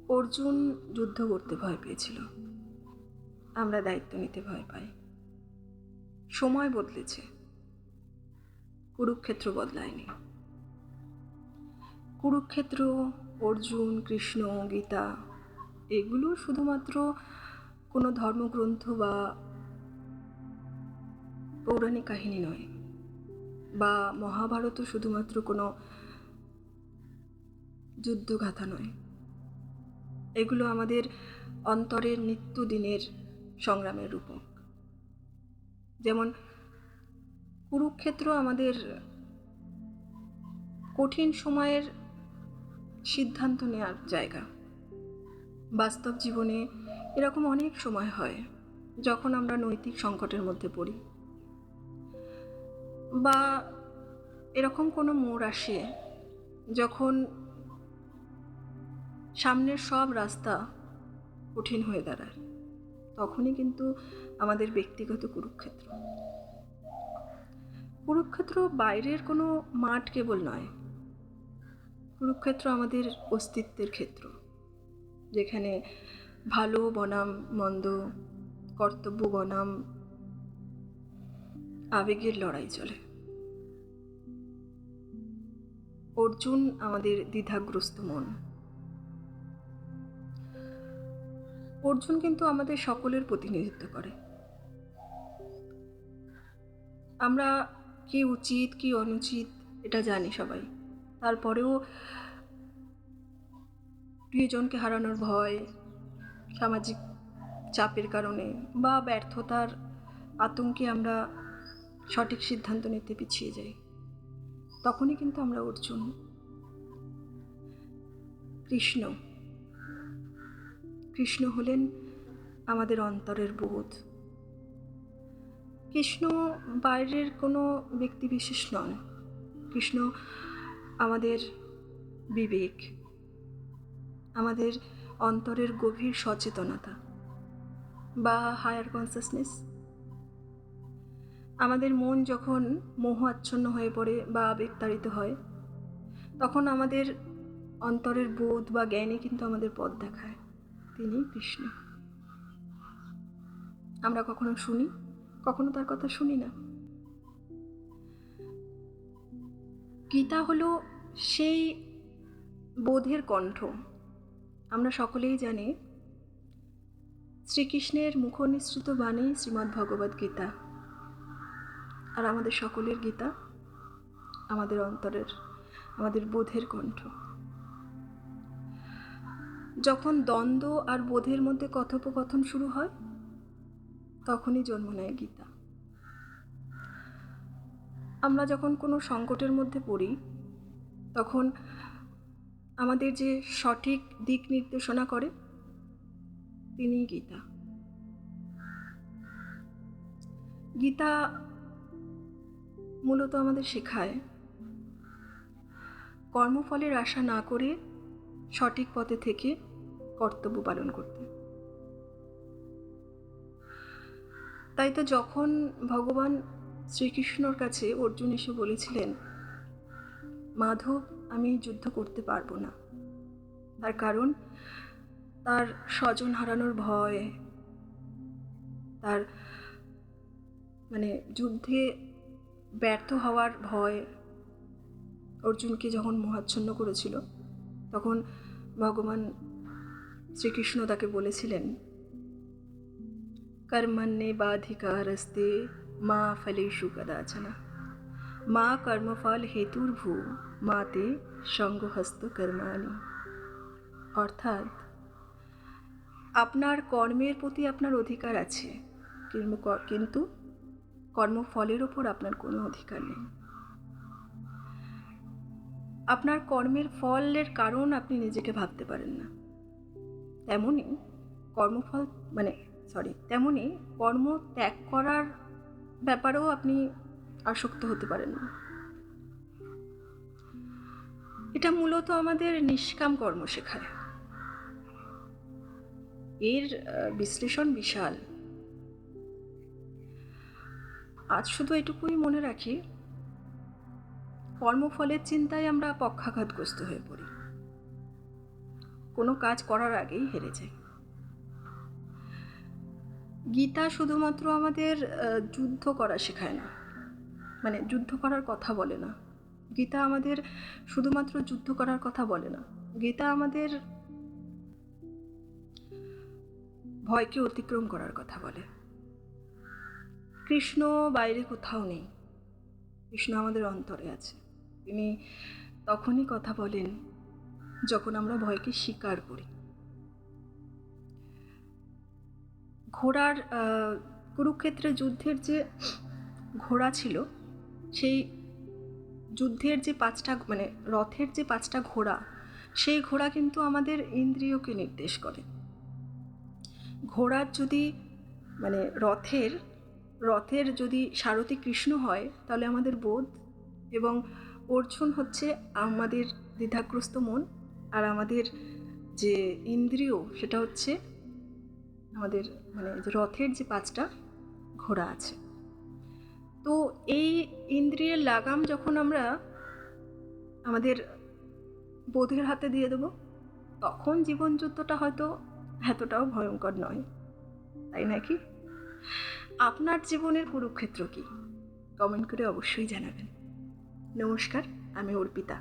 অর্জুন যুদ্ধ করতে ভয় পেয়েছিল, আমরা দায়িত্ব নিতে ভয় পাই। সময় বদলেছে, কুরুক্ষেত্র বদলায়নি। কুরুক্ষেত্র, অর্জুন, কৃষ্ণ, গীতা এগুলো শুধুমাত্র কোনো ধর্মগ্রন্থ বা পৌরাণিক কাহিনী নয়, বা মহাভারতও শুধুমাত্র কোনো যুদ্ধগাথা নয়। এগুলো আমাদের অন্তরের নিত্যদিনের সংগ্রামের রূপক। যেমন কুরুক্ষেত্র আমাদের কঠিন সময়ের সিদ্ধান্ত নেওয়ার জায়গা। বাস্তব জীবনে এরকম অনেক সময় হয় যখন আমরা নৈতিক সংকটের মধ্যে পড়ি, বা এরকম কোনো মোড় আসে যখন সামনের সব রাস্তা কঠিন হয়ে দাঁড়ায়। তখনই কিন্তু আমাদের ব্যক্তিগত কুরুক্ষেত্র। কুরুক্ষেত্র বাইরের কোনো মাঠ কেবল নয়, কুরুক্ষেত্র আমাদের অস্তিত্বের ক্ষেত্র, যেখানে ভালো বনাম মন্দ, কর্তব্য বনাম আবেগের লড়াই চলে। অর্জুন আমাদের দ্বিধাগ্রস্ত মন। অর্জুন কিন্তু আমাদের সকলের প্রতিনিধিত্ব করে। আমরা কি উচিত কি অনুচিত এটা জানি সবাই, তারপরেও প্রিয়জনকে হারানোর ভয়, সামাজিক চাপের কারণে বা ব্যর্থতার আতঙ্কে আমরা সঠিক সিদ্ধান্ত নিতে পিছিয়ে যাই। তখনই কিন্তু আমরা অর্জুন। কৃষ্ণ হলেন আমাদের অন্তরের বোধ। কৃষ্ণ বাইরের কোনো ব্যক্তিবিশেষ নন, কৃষ্ণ আমাদের বিবেক, আমাদের অন্তরের গভীর সচেতনতা বা হায়ার কনসিয়াসনেস। আমাদের মন যখন মোহ আচ্ছন্ন হয়ে পড়ে বা আবেগতাড়িত হয়, তখন আমাদের অন্তরের বোধ বা জ্ঞানে কিন্তু আমাদের পথ দেখায়। তিনি কৃষ্ণ। আমরা কখনো শুনি, কখনো তার কথা শুনি না। গীতা হলো সেই বোধের কণ্ঠ। আমরা সকলেই জানি শ্রীকৃষ্ণের মুখনিসৃত বাণী শ্রীমদ্ ভগবদ গীতা, আর আমাদের সকলের গীতা আমাদের অন্তরের, আমাদের বোধের কণ্ঠ। যখন দ্বন্দ্ব আর বোধের মধ্যে কথোপকথন শুরু হয়, তখনই জন্ম নেয় গীতা। আমরা যখন কোনো সংকটের মধ্যে পড়ি, তখন আমাদের যে সঠিক দিক নির্দেশনা করে তিনিই গীতা। গীতা মূলত আমাদের শেখায় কর্মফলের আশা না করে সঠিক পথে থেকে কর্তব্য পালন করতে। তাই তো যখন ভগবান শ্রীকৃষ্ণর কাছে অর্জুন এসে বলেছিলেন, মাধব, আমি যুদ্ধ করতে পারবো না, তার কারণ তার স্বজন হারানোর ভয়, তার যুদ্ধে ব্যর্থ হওয়ার ভয় অর্জুনকে যখন মোহাচ্ছন্ন করেছিল, তখন ভগবান শ্রীকৃষ্ণ তাকে বলেছিলেন, কর্মণ্যে বাধিকারস্তে মা ফলেষু কদাচন মা কর্মফল হেতুর্ভূ মাতে সঙ্গহস্ত কর্মাণি। অর্থাৎ আপনার কর্মের প্রতি আপনার অধিকার আছে, কিন্তু কর্মফলের ওপর আপনার কোনো অধিকার নেই। আপনার কর্মের ফলের কারণ আপনি নিজেকে ভাবতে পারেন না, তেমনি কর্ম ত্যাগ করার ব্যাপারেও আপনি আসক্ত হতে পারেন না। এটা মূলত আমাদের নিষ্কাম কর্ম শেখায়। এর বিশ্লেষণ বিশাল। আজ শুধু এটুকুই মনে রাখি, কর্মফলের চিন্তায় আমরা পক্ষাঘাতগ্রস্ত হয়ে পড়ি। কোনো কাজ করার আগেই হেরে যাই। গীতা শুধুমাত্র আমাদের যুদ্ধ করা শেখায় না, মানে যুদ্ধ করার কথা বলে না। গীতা আমাদের শুধুমাত্র যুদ্ধ করার কথা বলে না, গীতা আমাদের ভয়কে অতিক্রম করার কথা বলে। কৃষ্ণ বাইরে কোথাও নেই, কৃষ্ণ আমাদের অন্তরে আছে। তিনি তখনই কথা বলেন যখন আমরা ভয়কে স্বীকার করি। ঘোড়ার কুরুক্ষেত্রে যুদ্ধের যে ঘোড়া ছিল, সেই যুদ্ধের যে 5টা মানে রথের যে 5টা ঘোড়া, সেই ঘোড়া কিন্তু আমাদের ইন্দ্রিয়কে নির্দেশ করে। ঘোড়ার যদি মানে রথের যদি সারথি কৃষ্ণ হয়, তাহলে আমাদের বোধ এবং অর্জুন হচ্ছে আমাদের দ্বিধাগ্রস্ত মন, আর আমাদের যে ইন্দ্রিয় সেটা হচ্ছে আমাদের মানে যে রথের যে 5টা ঘোড়া আছে। তো এই ইন্দ্রিয়ের লাগাম যখন আমরা আমাদের বোধের হাতে দিয়ে দেবো, তখন জীবন যুদ্ধটা হয়তো এতটাও ভয়ঙ্কর নয়, তাই নাকি? আপনার জীবনের কুরুক্ষেত্র কি? কমেন্ট করে অবশ্যই জানাবেন। নমস্কার, আমি অর্পিতা।